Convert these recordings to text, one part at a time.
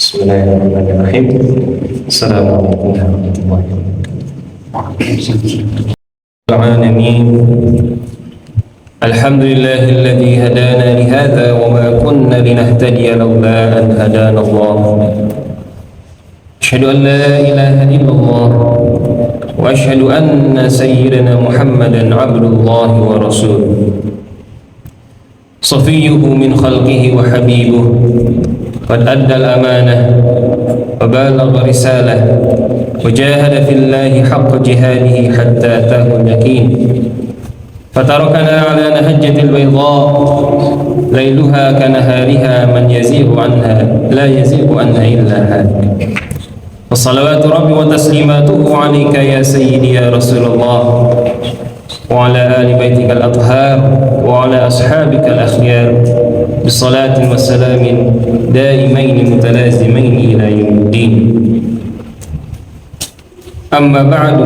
Bismillahirrahmanirrahim. Assalamualaikum warahmatullahi wabarakatuh. Alhamdulillahilladzi hadana lihadza wa ma kunna linahtadiya laula an hadana Allah. Asyhadu an la ilaha illallah wa asyhadu anna sayyidana Muhammadan abdullah wa rasuluh. Safiyyuhu min khalqihi wa habibuhu. قد أدى الأمانة وبلغ رسالة وجاهد في الله حق جهاده حتى أتاه اليقين فتركنا على نهجة البيضاء ليلها كنهارها من يزيغ عنها لا يزيغ عنها إلا هالك وصلوات ربي وتسليماته عليك يا سيدي يا رسول الله وعلى آل بيتك الأطهار وعلى أصحابك الأخيار بصلاة وسلام دائمين متلازمين إلى يوم الدين. أما بعد،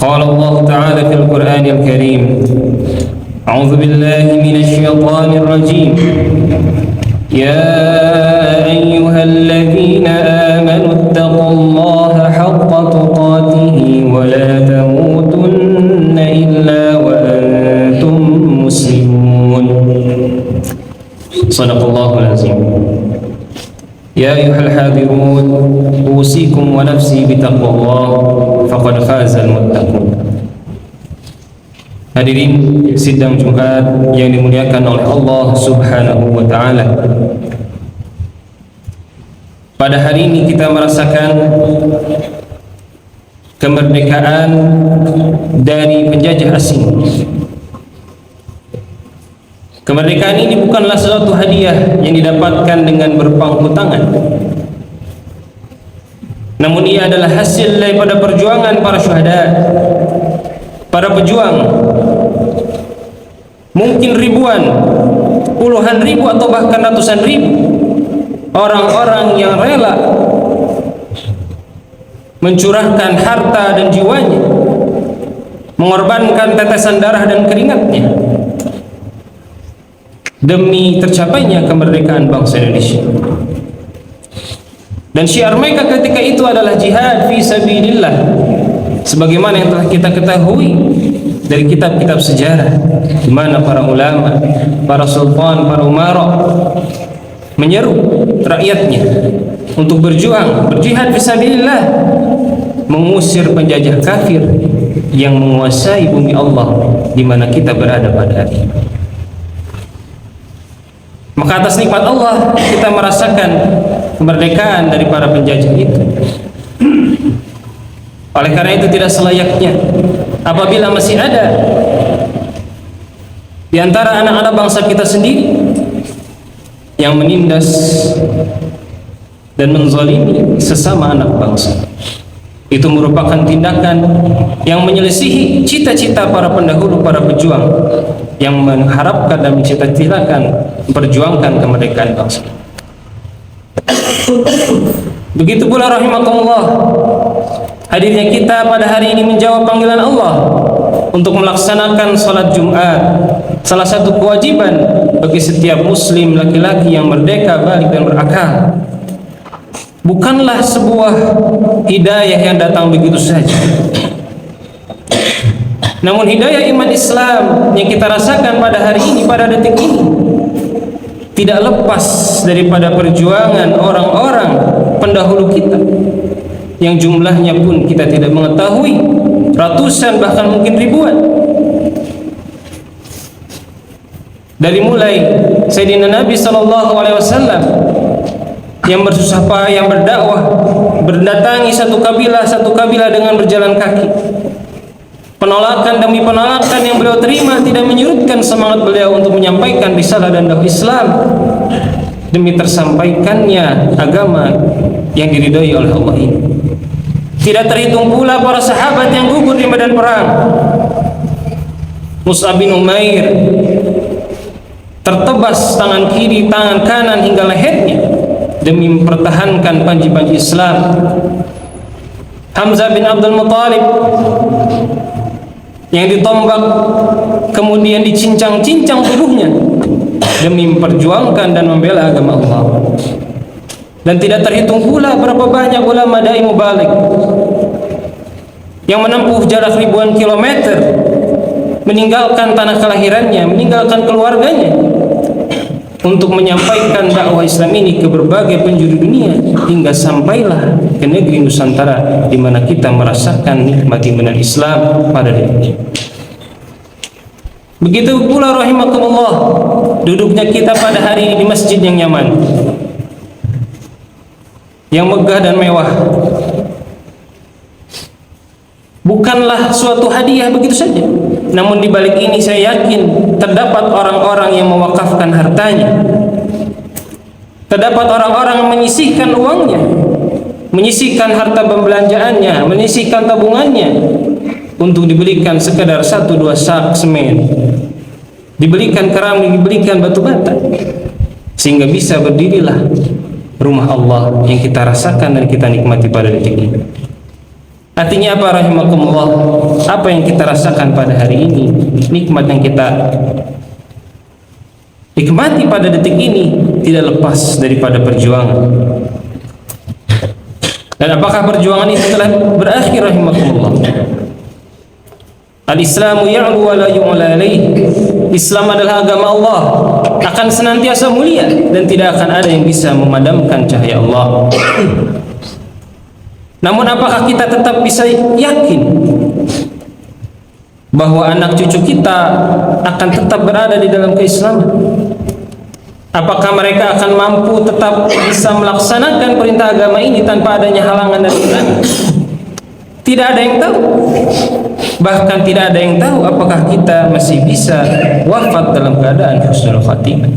قال الله تعالى في القرآن الكريم: أعوذ بالله من الشيطان الرجيم. يا أيها الذين آمنوا اتقوا الله حق تقاته ولا تموتن إلا وأنتم مسلمون. صدق الله العظيم. يا أيها الحاضرون أوصيكم ونفسي بتقوى الله فقد فاز المتقون. Hadirin sidang Jumat yang dimuliakan oleh Allah Subhanahu wa taala. Pada hari ini kita merasakan kemerdekaan dari penjajah asing. Kemerdekaan ini bukanlah sesuatu hadiah yang didapatkan dengan berpangku tangan, namun ia adalah hasil daripada perjuangan para syuhada, para pejuang. Mungkin ribuan, puluhan ribu atau bahkan ratusan ribu orang-orang yang rela mencurahkan harta dan jiwanya, mengorbankan tetesan darah dan keringatnya demi tercapainya kemerdekaan bangsa Indonesia. Dan syiar mereka ketika itu adalah jihad fi sabilillah, sebagaimana yang telah kita ketahui dari kitab-kitab sejarah, di mana para ulama, para sultan, para umara menyeru rakyatnya untuk berjuang, berjihad fi sabilillah, mengusir penjajah kafir yang menguasai bumi Allah di mana kita berada pada hari ini. Maka atas nikmat Allah kita merasakan kemerdekaan dari para penjajah itu. Oleh karena itu tidak selayaknya apabila masih ada di antara anak-anak bangsa kita sendiri yang menindas dan menzalimi sesama anak bangsa. Itu merupakan tindakan yang menyelisihi cita-cita para pendahulu, para pejuang yang mengharapkan dan mencita-citakan memperjuangkan kemerdekaan bangsa. Begitu pula rahimakumullah, hadirnya kita pada hari ini menjawab panggilan Allah untuk melaksanakan salat Jumat, salah satu kewajiban bagi setiap muslim laki-laki yang merdeka, balik dan berakal. Bukanlah sebuah hidayah yang datang begitu saja, namun hidayah iman Islam yang kita rasakan pada hari ini, pada detik ini, tidak lepas daripada perjuangan orang-orang pendahulu kita yang jumlahnya pun kita tidak mengetahui, ratusan bahkan mungkin ribuan. Dari mulai Sayyidina Nabi SAW yang bersusah payah, yang berdakwah, berdatangi satu kabilah dengan berjalan kaki. Penolakan demi penolakan yang beliau terima tidak menyurutkan semangat beliau untuk menyampaikan risalah dan dakwah Islam demi tersampaikannya agama yang diridhoi oleh Allah ini. Tidak terhitung pula para sahabat yang gugur di medan perang. Mus'ab bin Umair tertebas tangan kiri, tangan kanan hingga lehernya demi mempertahankan panji-panji Islam. Hamzah bin Abdul Muttalib yang ditombak kemudian dicincang-cincang tubuhnya demi memperjuangkan dan membela agama Allah. Dan tidak terhitung pula berapa banyak ulama dai mubalik yang menempuh jarak ribuan kilometer, meninggalkan tanah kelahirannya, meninggalkan keluarganya untuk menyampaikan dakwah Islam ini ke berbagai penjuru dunia, hingga sampailah ke negeri Nusantara di mana kita merasakan nikmat iman Islam pada diri. Begitu pula rahimakumullah duduknya kita pada hari ini di masjid yang nyaman, yang megah dan mewah. Bukanlah suatu hadiah begitu saja. Namun di balik ini saya yakin terdapat orang-orang yang mewakafkan hartanya. Terdapat orang-orang yang menyisihkan uangnya, menyisihkan harta pembelanjaannya, menyisihkan tabungannya untuk dibelikan sekedar 1-2 sak semen, dibelikan keramik, dibelikan batu bata, sehingga bisa berdirilah rumah Allah yang kita rasakan dan kita nikmati pada detik ini. Artinya apa rahimakumullah? Apa yang kita rasakan pada hari ini, nikmat yang kita nikmati pada detik ini tidak lepas daripada perjuangan. Dan apakah perjuangan itu telah berakhir rahimakumullah? Al-Islamu ya'lu wa la yu'la alaih. Islam adalah agama Allah, akan senantiasa mulia dan tidak akan ada yang bisa memadamkan cahaya Allah. Namun apakah kita tetap bisa yakin bahwa anak cucu kita akan tetap berada di dalam keislaman? Apakah mereka akan mampu tetap bisa melaksanakan perintah agama ini tanpa adanya halangan dari kita? Tidak ada yang tahu. Bahkan tidak ada yang tahu apakah kita masih bisa wafat dalam keadaan husnul khatimah.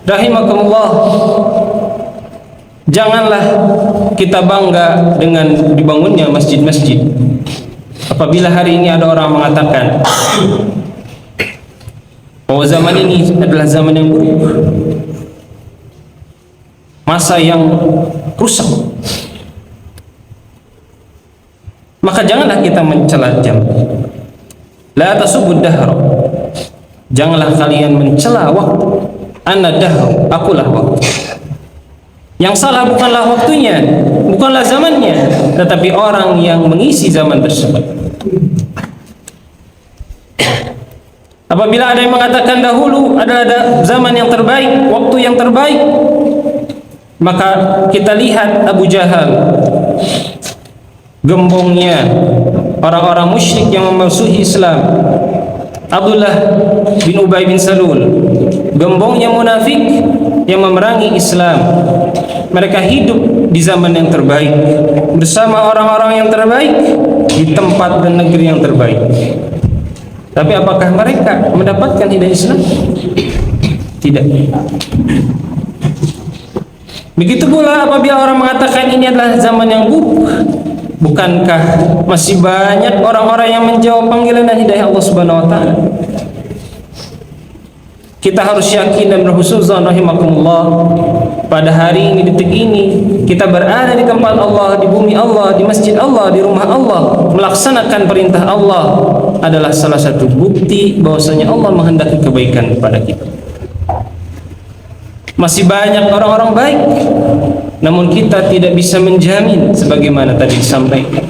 Rahimakumullah, janganlah kita bangga dengan dibangunnya masjid-masjid. Apabila hari ini ada orang mengatakan bahwa zaman ini adalah zaman yang buruk, masa yang rusak, maka janganlah kita mencela jam. La tasubud dahr. Janganlah kalian mencela waktu. Ana dahr, akulah waktu. Yang salah bukanlah waktunya, bukanlah zamannya, tetapi orang yang mengisi zaman tersebut. Apabila ada yang mengatakan dahulu ada zaman yang terbaik, waktu yang terbaik, maka kita lihat Abu Jahal, gembongnya orang-orang musyrik yang memusuhi Islam. Abdullah bin Ubay bin Salul, gembongnya munafik yang memerangi Islam. Mereka hidup di zaman yang terbaik, bersama orang-orang yang terbaik, di tempat dan negeri yang terbaik. Tapi apakah mereka mendapatkan hidayah Islam? Tidak. Begitu pula apabila orang mengatakan ini adalah zaman yang buruk, bukankah masih banyak orang-orang yang menjawab panggilan dan hidayah Allah Subhanahu wa taala? Kita harus yakin dan berhusnuzan rahimakumullah, pada hari ini, detik ini, kita berada di tempat Allah, di bumi Allah, di masjid Allah, di rumah Allah, melaksanakan perintah Allah adalah salah satu bukti bahwasanya Allah menghendaki kebaikan kepada kita. Masih banyak orang-orang baik, namun kita tidak bisa menjamin sebagaimana tadi disampaikan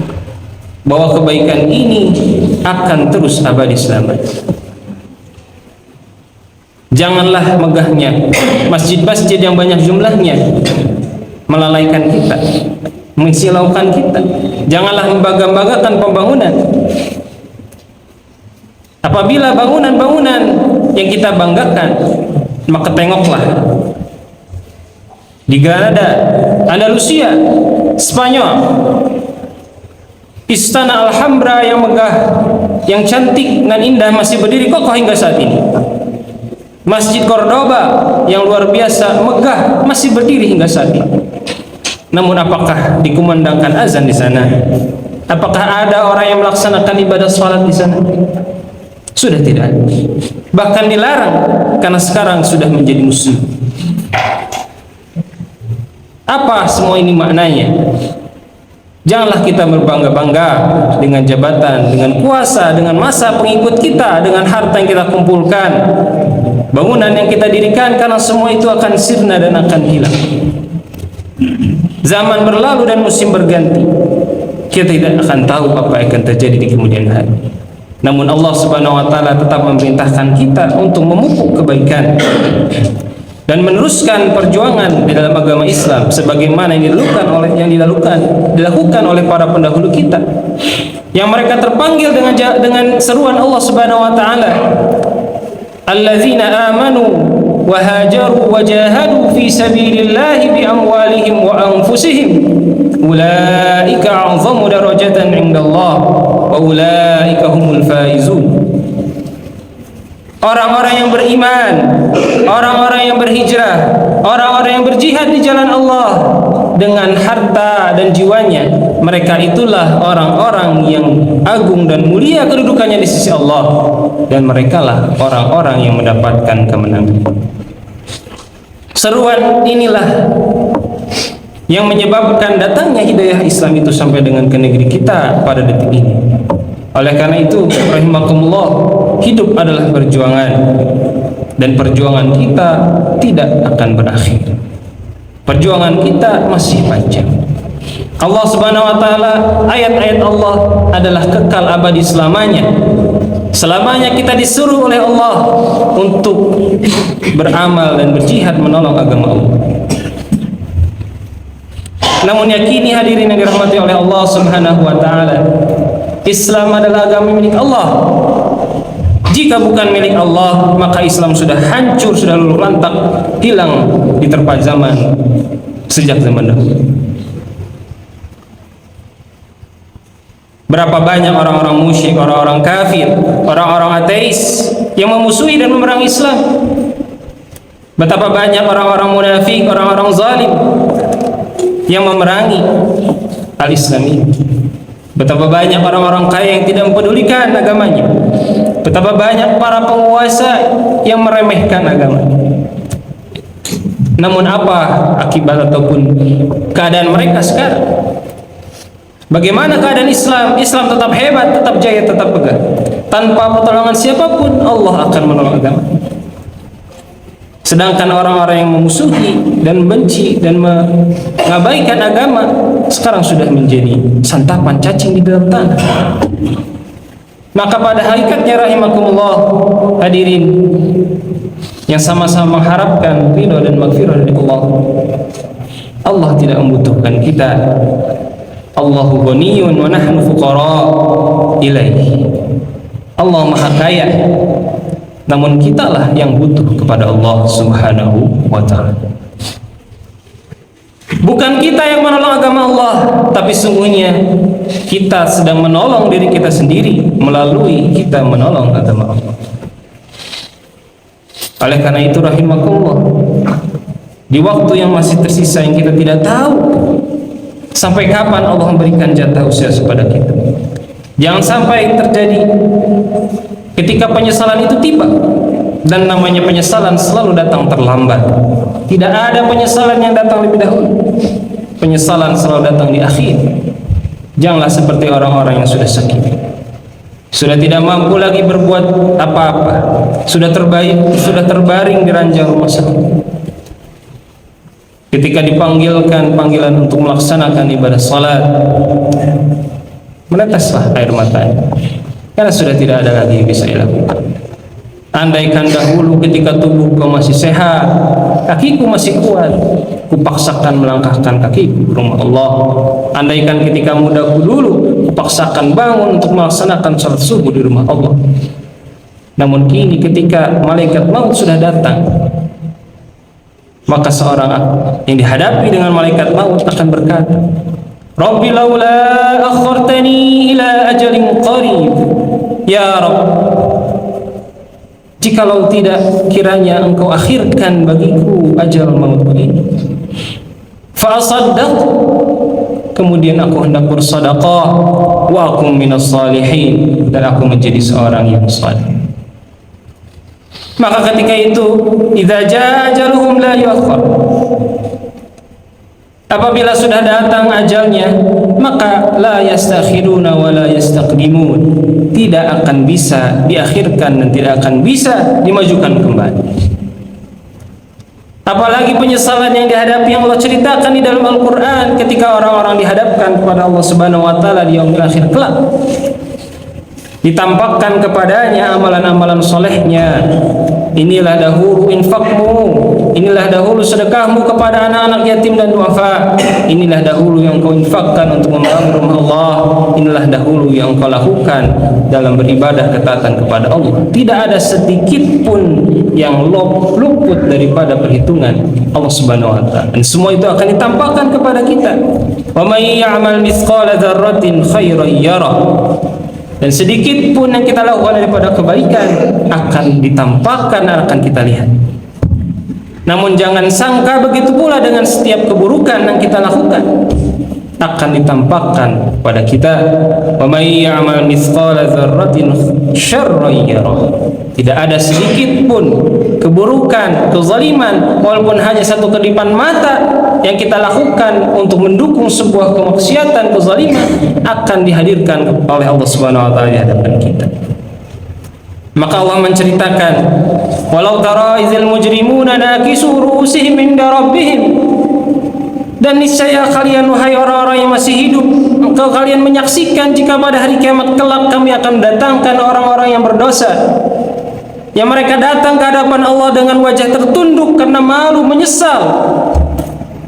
bahwa kebaikan ini akan terus abadi selamanya. Janganlah megahnya masjid-masjid yang banyak jumlahnya melalaikan kita, mensilaukan kita. Janganlah membangga-banggakan pembangunan. Apabila bangunan-bangunan yang kita banggakan, maka tengoklah di Granada, Andalusia, Spanyol, Istana Alhambra yang megah, yang cantik dan indah masih berdiri kokoh hingga saat ini. Masjid Cordoba yang luar biasa megah masih berdiri hingga saat ini. Namun apakah dikumandangkan azan di sana? Apakah ada orang yang melaksanakan ibadah salat di sana? Sudah tidak. Bahkan dilarang karena sekarang sudah menjadi musuh. Apa semua ini maknanya? Janganlah kita berbangga-bangga dengan jabatan, dengan kuasa, dengan masa pengikut kita, dengan harta yang kita kumpulkan. bangunan yang kita dirikan, karena semua itu akan sirna dan akan hilang. Zaman berlalu dan musim berganti, kita tidak akan tahu apa yang akan terjadi di kemudian hari. Namun Allah Subhanahu wa taala tetap memerintahkan kita untuk memupuk kebaikan dan meneruskan perjuangan di dalam agama Islam sebagaimana yang dilakukan oleh para pendahulu kita, yang mereka terpanggil dengan seruan Allah Subhanahu wa taala, alladzina amanu wa hajaru wa jahadu fi sabilillahi bi amwalihim wa anfusihim ulaika a'zamu darajatan 'indallah wa ulaika humul faizun. Orang-orang yang beriman, orang-orang yang berhijrah, orang-orang yang berjihad di jalan Allah dengan harta dan jiwanya, mereka itulah orang-orang yang agung dan mulia kedudukannya di sisi Allah, dan merekalah orang-orang yang mendapatkan kemenangan. Seruan inilah yang menyebabkan datangnya hidayah Islam itu sampai dengan ke negeri kita pada detik ini. Oleh karena itu, rahimakumullah, hidup adalah perjuangan, dan perjuangan kita tidak akan berakhir. Perjuangan kita masih panjang. Allah Subhanahu wa taala, ayat-ayat Allah adalah kekal abadi selamanya. Selamanya kita disuruh oleh Allah untuk beramal dan berjihad menolong agama Allah. Namun yakini hadirin yang dirahmati oleh Allah Subhanahu wa taala, Islam adalah agama milik Allah. Jika bukan milik Allah, maka Islam sudah hancur, sudah luluh lantak, hilang di terpa zaman sejak zaman dahulu. Berapa banyak orang-orang musyrik, orang-orang kafir, orang-orang ateis yang memusuhi dan memerangi Islam. Betapa banyak orang-orang munafik, orang-orang zalim yang memerangi al-Islam ini. Betapa banyak orang-orang kaya yang tidak mempedulikan agamanya. Betapa banyak para penguasa yang meremehkan agama. Namun apa akibat ataupun keadaan mereka sekarang? Bagaimana keadaan Islam? Islam tetap hebat, tetap jaya, tetap pegang. Tanpa pertolongan siapapun, Allah akan menolong agama. Sedangkan orang-orang yang memusuhi dan membenci dan mengabaikan agama sekarang sudah menjadi santapan cacing di dalam tanah. Maka pada hakikatnya rahimakumullah, hadirin yang sama-sama mengharapkan ridha dan maghfirah dari Allah, Allah tidak membutuhkan kita. Allahu ghaniyun wa nahnu fuqara ilaihi. Allah Maha Kaya, namun kitalah yang butuh kepada Allah Subhanahu wa ta'ala. Bukan kita yang menolong agama Allah, tapi sungguhnya kita sedang menolong diri kita sendiri melalui kita menolong agama Allah. Oleh karena itu rahimakumullah, di waktu yang masih tersisa yang kita tidak tahu sampai kapan Allah memberikan jatah usia kepada kita, jangan sampai terjadi ketika penyesalan itu tiba. Dan namanya penyesalan selalu datang terlambat. Tidak ada penyesalan yang datang lebih dahulu. Penyesalan selalu datang di akhir. Janganlah seperti orang-orang yang sudah sakit, sudah tidak mampu lagi berbuat apa-apa, sudah terbaring di ranjang rumah sakit. Ketika dipanggilkan panggilan untuk melaksanakan ibadah salat, meneteslah air matanya, karena sudah tidak ada lagi yang bisa dilakukan. Andaikan dahulu ketika tubuhku masih sehat, kakiku masih kuat, kupaksakan melangkahkan kakiku ke rumah Allah. Andaikan ketika mudaku dulu, kupaksakan bangun untuk melaksanakan salat subuh di rumah Allah. Namun kini ketika malaikat maut sudah datang, maka seorang yang dihadapi dengan malaikat maut akan berkata, Rabbi laula akhartani ila ajalin qarib. Ya Rabb, jikalau tidak kiranya engkau akhirkan bagiku ajal maut ini, fa asaddaq, kemudian aku hendak bersedekah, wa akum minas salihin, dan aku menjadi seorang yang saleh. Maka ketika itu, idza jaa ajaluhum la yuakhkhar, apabila sudah datang ajalnya, maka la yastakhiruna wa la yastaqdimun, tidak akan bisa diakhirkan dan tidak akan bisa dimajukan kembali. Apalagi penyesalan yang dihadapi yang Allah ceritakan di dalam Al-Quran ketika orang-orang dihadapkan kepada Allah Subhanahu wa Ta'ala di yaumil akhir kelak. Ditampakkan kepadanya amalan-amalan solehnya. Inilah dahulu infakmu, inilah dahulu sedekahmu kepada anak-anak yatim dan duafa, inilah dahulu yang kau infakkan untuk membangun rumah Allah, inilah dahulu yang kau lakukan dalam beribadah ketaatan kepada Allah. Tidak ada sedikit pun yang luput daripada perhitungan Allah Subhanahu wa Ta'ala, dan semua itu akan ditampakkan kepada kita. Wa may ya'mal mithqala dzarratin khairan yarah. Dan sedikit pun yang kita lakukan daripada kebaikan akan ditampakkan, akan kita lihat. Namun jangan sangka begitu pula dengan setiap keburukan yang kita lakukan akan ditampakkan pada kita. Wa may ya'mal mithqala dzarratin syarran yarah. Tidak ada sedikit pun keburukan, kezaliman, walaupun hanya satu kedipan mata yang kita lakukan untuk mendukung sebuah kemaksiatan, kezaliman, akan dihadirkan oleh Allah Subhanahu wa Ta'ala di hadapan kita. Maka Allah menceritakan, walau tara idzal mujrimuna nakisu ru'usihim inda rabbihim. Dan niscaya kalian wahai orang-orang yang masih hidup, engkau kalian menyaksikan jika pada hari kiamat kelak kami akan datangkan orang-orang yang berdosa, yang mereka datang ke hadapan Allah dengan wajah tertunduk karena malu, menyesal.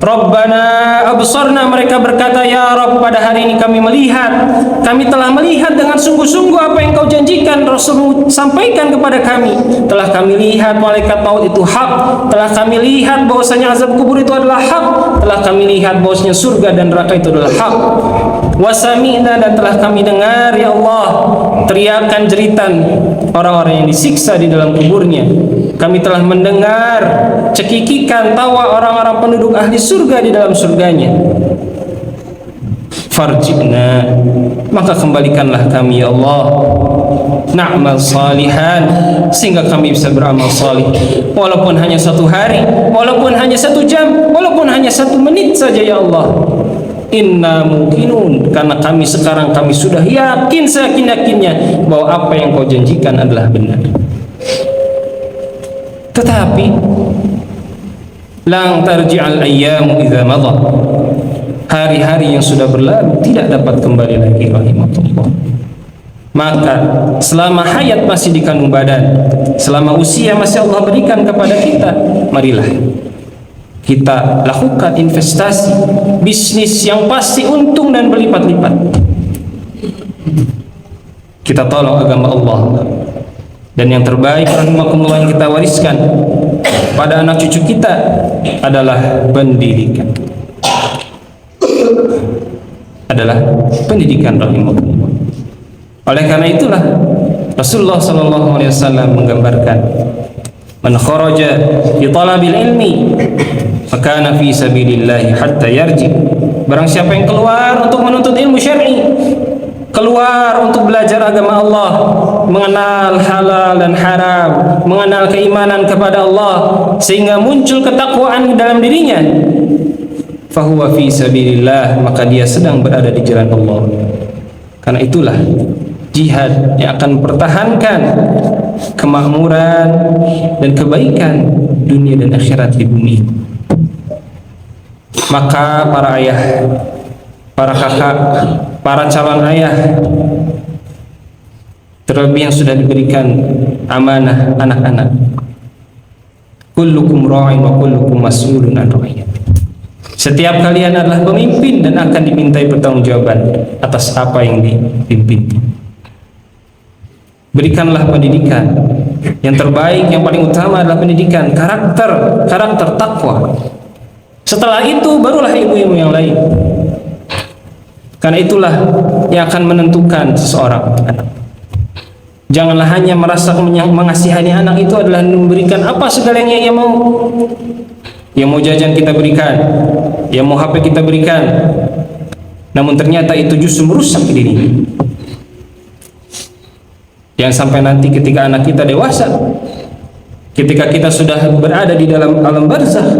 Rabbana absarna, mereka berkata, ya Rabb, pada hari ini kami telah melihat dengan sungguh-sungguh apa yang kau janjikan, Rasul sampaikan kepada kami. Telah kami lihat malaikat maut itu hak, telah kami lihat bahwasanya azab kubur itu adalah hak, telah kami lihat bahwasanya surga dan neraka itu adalah hak. Wasami'na, dan telah kami dengar ya Allah teriakan jeritan orang-orang yang disiksa di dalam kuburnya. Kami telah mendengar cekikikan tawa orang-orang penduduk ahli surga di dalam surganya. Farji'na, maka kembalikanlah kami ya Allah, na'mal salihan, sehingga kami bisa beramal salih, walaupun hanya satu hari, walaupun hanya 1 jam, walaupun hanya 1 menit saja ya Allah. Inna mungkinun, karena kami sekarang sudah yakin seyakin-yakinnya bahwa apa yang kau janjikan adalah benar. Tetapi lang tarji'al ayyamu idza madha, hari-hari yang sudah berlalu tidak dapat kembali lagi rahimatullah. Maka selama hayat masih di kandung badan, selama usia masih Allah berikan kepada kita, marilah kita lakukan investasi bisnis yang pasti untung dan berlipat-lipat. Kita tolong agama Allah. Dan yang terbaik rahimakumullah yang kita wariskan pada anak cucu kita adalah pendidikan. Rahimakumullah. Oleh karena itulah Rasulullah SAW menggambarkan, man kharaja fi talabil ilmi fakana fi sabilillahi hatta yarji. Barang siapa yang keluar untuk menuntut ilmu syar'i, keluar untuk belajar agama Allah, mengenal halal dan haram, mengenal keimanan kepada Allah, sehingga muncul ketakwaan di dalam dirinya, fahuwa fi sabilillah, maka dia sedang berada di jalan Allah. Karena itulah jihad yang akan mempertahankan kemakmuran dan kebaikan dunia dan akhirat di bumi. Maka para ayah, para kakak, para calon ayah, terlebih yang sudah diberikan amanah anak-anak, kullukum ra'in wa kullukum mas'ulun an ra'iyati. Setiap kalian adalah pemimpin dan akan dimintai pertanggungjawaban atas apa yang dipimpin. Berikanlah pendidikan yang terbaik, yang paling utama adalah pendidikan karakter takwa. Setelah itu barulah ilmu-ilmu yang lain. Karena itulah yang akan menentukan seseorang anak. Janganlah hanya merasa mengasihani anak itu adalah memberikan apa segala yang ia mau. Yang mau jajan kita berikan, yang mau HP kita berikan, namun ternyata itu justru merusak dirinya. Yang sampai nanti ketika anak kita dewasa, ketika kita sudah berada di dalam alam barzakh,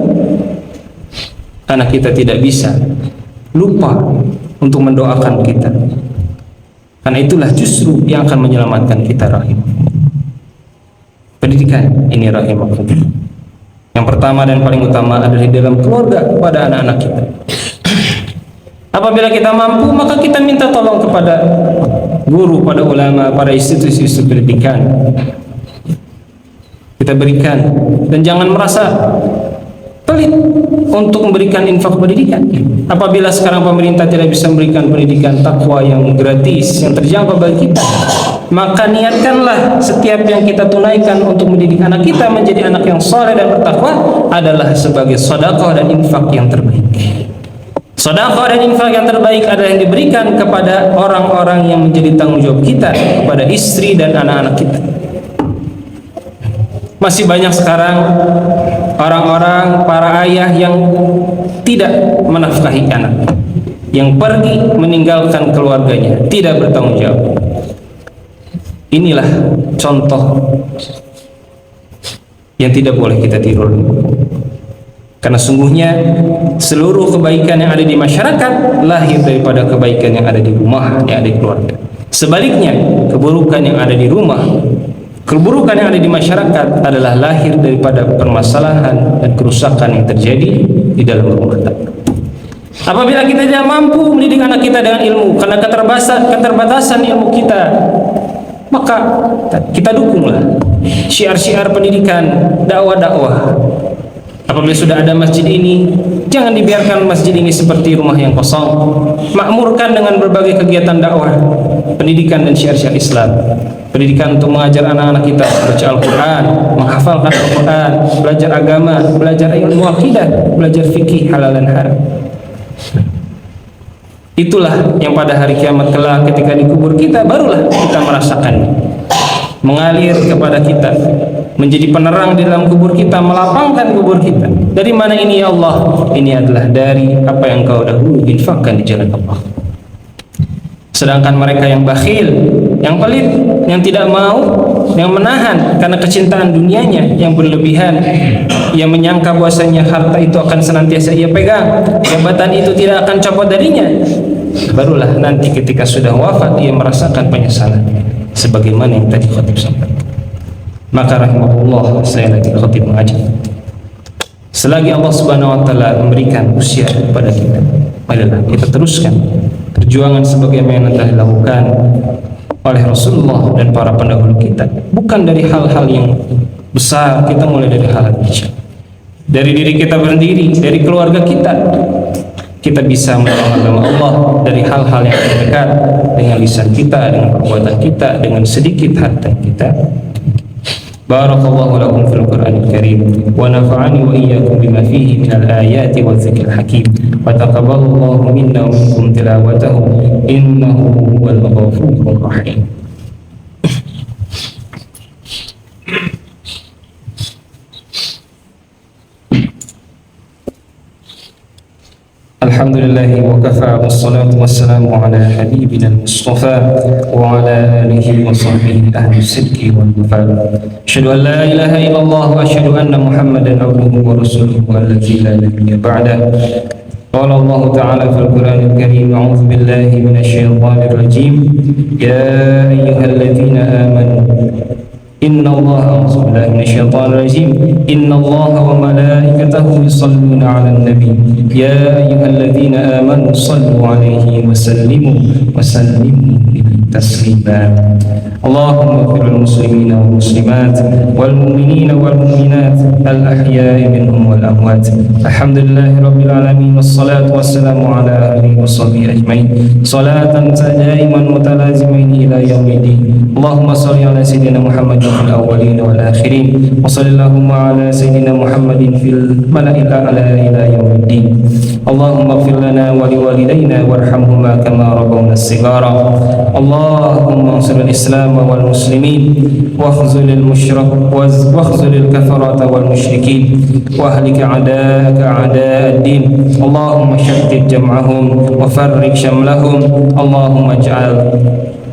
anak kita tidak bisa lupa untuk mendoakan kita. Karena itulah justru yang akan menyelamatkan kita rahim. Pendidikan ini rahimahullah. Yang Yang pertama dan paling utama adalah di dalam keluarga, pada anak-anak kita. Apabila kita mampu, maka kita minta tolong kepada guru, pada ulama, pada institusi pendidikan. Kita berikan, dan jangan merasa pelit untuk memberikan infak pendidikan. Apabila sekarang pemerintah tidak bisa memberikan pendidikan takwa yang gratis, yang terjangkau bagi kita, maka niatkanlah setiap yang kita tunaikan untuk mendidik anak kita menjadi anak yang saleh dan bertakwa adalah sebagai sedekah dan infak yang terbaik. Sedekah dan infak yang terbaik adalah yang diberikan kepada orang-orang yang menjadi tanggung jawab kita, kepada istri dan anak-anak kita. Masih banyak sekarang orang-orang, para ayah yang tidak menafkahi anak, yang pergi meninggalkan keluarganya, tidak bertanggung jawab. Inilah contoh yang tidak boleh kita tiru. Karena sungguhnya seluruh kebaikan yang ada di masyarakat lahir daripada kebaikan yang ada di rumah, yang ada di keluarga. Sebaliknya, keburukan yang ada di rumah, keburukan yang ada di masyarakat adalah lahir daripada permasalahan dan kerusakan yang terjadi di dalam rumah tangga. Apabila kita tidak mampu mendidik anak kita dengan ilmu karena keterbatasan ilmu kita, maka kita dukunglah syiar-syiar pendidikan, dakwah-dakwah. Apabila sudah ada masjid ini, jangan dibiarkan masjid ini seperti rumah yang kosong. Makmurkan dengan berbagai kegiatan dakwah, pendidikan dan syiar-syiar Islam. Pendidikan untuk mengajar anak-anak kita baca Al-Quran, menghafalkan Al-Quran, belajar agama, belajar ilmu akidah, belajar fikih halal dan haram. Itulah yang pada hari kiamat kelak ketika dikubur kita, barulah kita merasakannya. Mengalir kepada kita, menjadi penerang di dalam kubur kita, melapangkan kubur kita. Dari mana ini ya Allah? Ini adalah dari apa yang Engkau dahulu infakkan di jalan Allah. Sedangkan mereka yang bakhil, yang pelit, yang tidak mau, yang menahan karena kecintaan dunianya yang berlebihan, ia menyangka bahwasanya harta itu akan senantiasa ia pegang, jabatan itu tidak akan copot darinya, barulah nanti ketika sudah wafat ia merasakan penyesalan sebagaimana yang tadi khatib sampaikan. Maka rahimahullah, saya lagi khatib mengajar, selagi Allah Subhanahu wa taala memberikan usia kepada kita, marilah kita teruskan perjuangan sebagaimana yang telah dilakukan oleh Rasulullah dan para pendahulu kita. Bukan dari hal-hal yang besar, kita mulai dari hal-hal kecil. Dari diri kita berdiri, dari keluarga kita, kita bisa menolong agama Allah. Dari hal-hal yang terdekat, dengan lisan kita, dengan perbuatan kita, dengan sedikit harta kita. Barakallahu lakum fil Qur'anil Karim wa nafa'ani wa iyyakum bima fihi minal ayati wa dzikril hakim wa taqabbalallahu minna wa minkum tilawatahu innahu huwal ghafurur rahim. Alhamdulillahi wa kafa wassalatu wassalamu ala habibina al-mustafa wa ala alihi wa sahbihi ahli sidqi wal wafaa. Asyhadu an la ilaha illallah wa asyhadu anna Muhammadan abduhu wa rasuluhu alladzi la nabiyya ba'dahu. Qala Allah ta'ala fil Qur'anil Karim, a'udzu billahi minasy syaithanir rajim. Ya ayyuhalladzina amanu Inna Allah Inna Allah wa malaikatahu yusalluna 'alan nabi ya ayyuhalladzina amanu sallu 'alaihi wa sallimu taslima. Allahumma ighfir lil muslimina wal muslimat wal mu'minina wal mu'minat al ahya'i minhum wal amwat. Alhamdulillahi rabbil alamin wassalatu wassalamu ala alihi wa sahbihi ajmain salatan daiman mutalazimin ila yaumiddin. Allahumma shalli ala sayyidina Muhammad في الأولين والآخرين وصل اللهم على سيدنا محمد في الملأ الأعلى إلى يوم الدين. اللهم اغفر لنا ولوالدينا وارحمهما كما ربونا صغارا. اللهم انصر الإسلام والمسلمين واخذل الكفرة والمشركين واهلك أعداءك أعداء الدين. اللهم شتت جمعهم وفرق شملهم. اللهم اجعل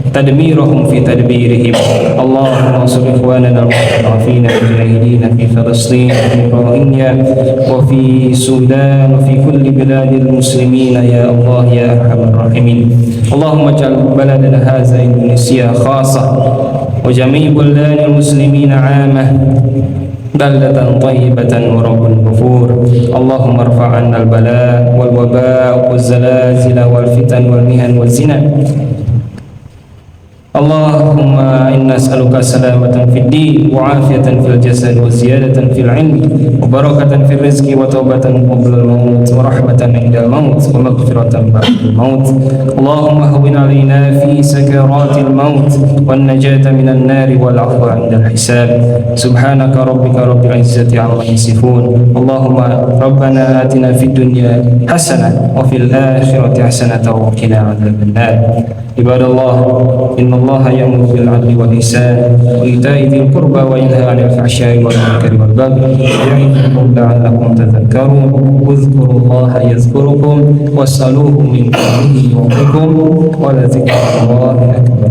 تدميرهم في تدبيرهم. اللهم انصر إخواننا المستضعفين المجاهدين في فلسطين وفي روهينيا وفي السودان وفي كل بلاد المسلمين يا الله يا أرحم الراحمين. اللهم اجعل بلدنا هذا إندونيسيا خاصة وجميع بلدان المسلمين عامة بلدة طيبة ورب غفور. اللهم ارفع عنا البلاء والوباء والزلازل والفتن والمهن والزنا. اللهم إنا نسألك سلامة في الدين وعافية في الجسد وزيادة في العلم وبركة في الرزق وتوبة قبل الموت ورحمة عند الموت ومغفرة بعد الموت. اللهم هون علينا في سكرات الموت والنجاة من النار والعفو عند الحساب. سبحانك ربك رب العزة عما يصفون. اللهم ربنا آتنا في الدنيا حسنة وفي الآخرة حسنة وقنا عذاب النار. عباد الله، إن الله يأمر بالعدل والإحسان وإيتاء ذي القربى وينهى عن الفحشاء والمنكر والبغي يعظكم لعلكم تذكرون. اذكروا الله يذكركم واسألوه من فضله يعطكم ولذكر الله أكبر.